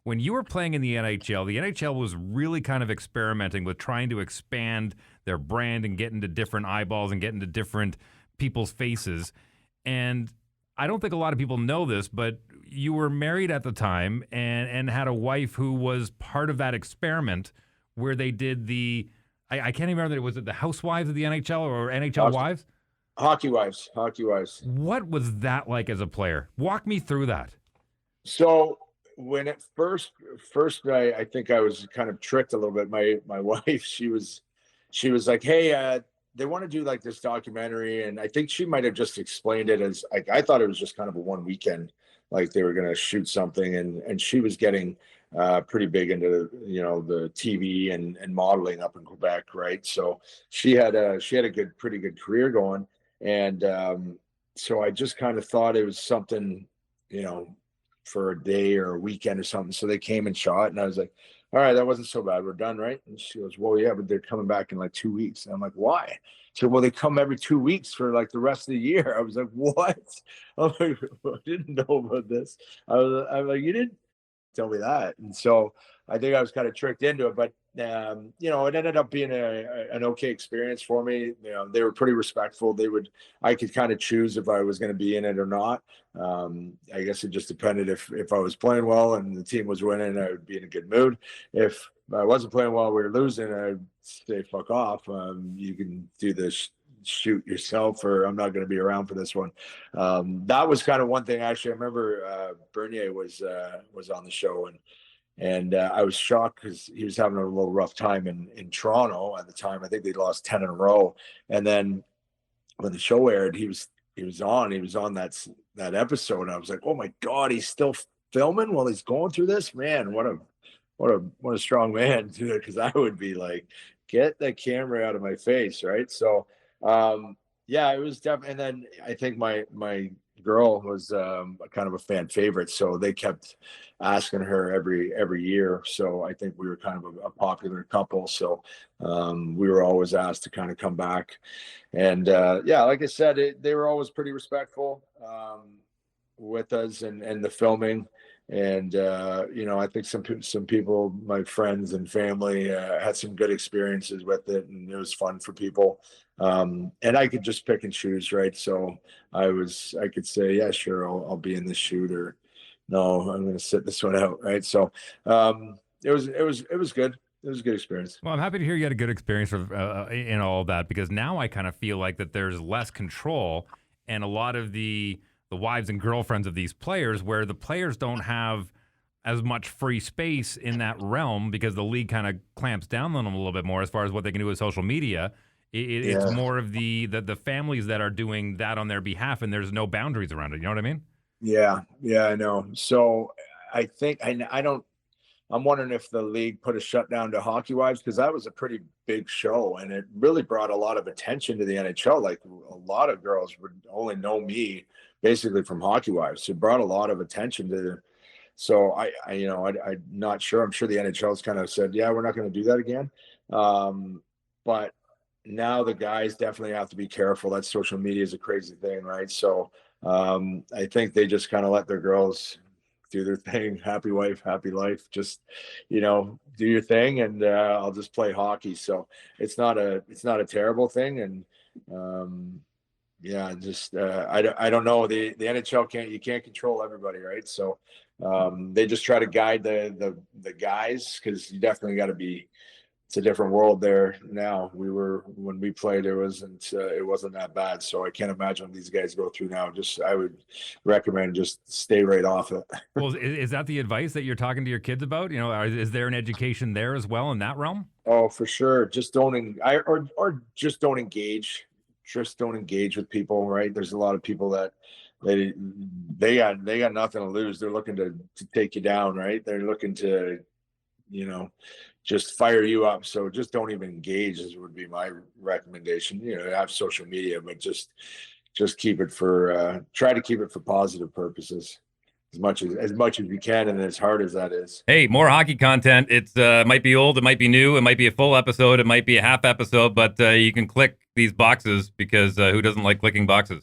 when you were playing in the NHL was really kind of experimenting with trying to expand their brand and get into different eyeballs and get into different people's faces. And I don't think a lot of people know this, but you were married at the time and had a wife who was part of that experiment where they did I can't even remember, was it the Housewives of the NHL or NHL Hockey, Wives? hockey wives. What was that like as a player? Walk me through that. So when it first I think I was kind of tricked a little bit. My wife, she was like, hey, they want to do like this documentary, and I think she might have just explained it as like I thought it was just kind of a one weekend, like they were going to shoot something, and she was getting pretty big into the TV and modeling up in Quebec, right? So she had a pretty good career going, and so I just kind of thought it was something, you know, for a day or a weekend or something. So they came and shot, and I was like, all right, that wasn't so bad. We're done, right? And she goes, well, yeah, but they're coming back in like 2 weeks. And I'm like, why? She said, well, they come every 2 weeks for like the rest of the year. I was like, what? I'm like, I didn't know about this. I'm like, you didn't tell me that. And so I think I was kind of tricked into it, but it ended up being an okay experience for me. They were pretty respectful. I could kind of choose if I was going to be in it or not. I guess it just depended if I was playing well and the team was winning, I would be in a good mood. If I wasn't playing well, we were losing, I'd say, fuck off. You can do this shoot yourself, or I'm not going to be around for this one. That was kind of one thing. Actually, I remember Bernier was on the show, and I was shocked because he was having a little rough time in Toronto at the time. I think they lost 10 in a row, and then when the show aired, he was on that episode, and I was like, oh my god, he's still filming while he's going through this. Man, what a strong man, dude. Because I would be like, get the camera out of my face, right? So yeah, it was definitely. And then I think my girl was kind of a fan favorite, so they kept asking her every year. So I think we were kind of a popular couple. So we were always asked to kind of come back, and yeah, like I said, they were always pretty respectful with us and the filming. And I think some people, my friends and family, had some good experiences with it, and it was fun for people. And I could just pick and choose, right? So I could say, yeah, sure, I'll be in this shoot, or no, I'm going to sit this one out, right? So it was good. It was a good experience. Well, I'm happy to hear you had a good experience in all of that, because now I kind of feel like that there's less control, and a lot of the wives and girlfriends of these players, where the players don't have as much free space in that realm because the league kind of clamps down on them a little bit more as far as what they can do with social media. It's Yeah. more of the families that are doing that on their behalf, and there's no boundaries around it. You know what I mean? Yeah, I know. So I think I don't. I'm wondering if the league put a shutdown to Hockey Wives, because that was a pretty big show, and it really brought a lot of attention to the NHL. Like, a lot of girls would only know me basically from Hockey Wives. So it brought a lot of attention to. So I'm not sure. I'm sure the NHL's kind of said, yeah, we're not going to do that again. But now the guys definitely have to be careful. That social media is a crazy thing, right? So I think they just kind of let their girls do their thing. Happy wife, happy life. Just, do your thing, and I'll just play hockey. So it's not a terrible thing. And yeah, just I don't know. The NHL can't control everybody, right? So they just try to guide the guys, because you definitely got to be. It's a different world there now. When we played, it wasn't that bad. So I can't imagine what these guys go through now. Just, I would recommend just stay right off it. Well, is that the advice that you're talking to your kids about? Is there an education there as well in that realm? Oh, for sure. Just don't or just don't engage. Just don't engage with people, right? There's a lot of people that they got nothing to lose. They're looking to take you down, right? They're looking to, you know, just fire you up. So just don't even engage, as would be my recommendation. Have social media, but just keep it for try to keep it for positive purposes as much as you can, and as hard as that is. Hey, more hockey content. It's might be old, it might be new, it might be a full episode, it might be a half episode, but you can click these boxes, because who doesn't like clicking boxes?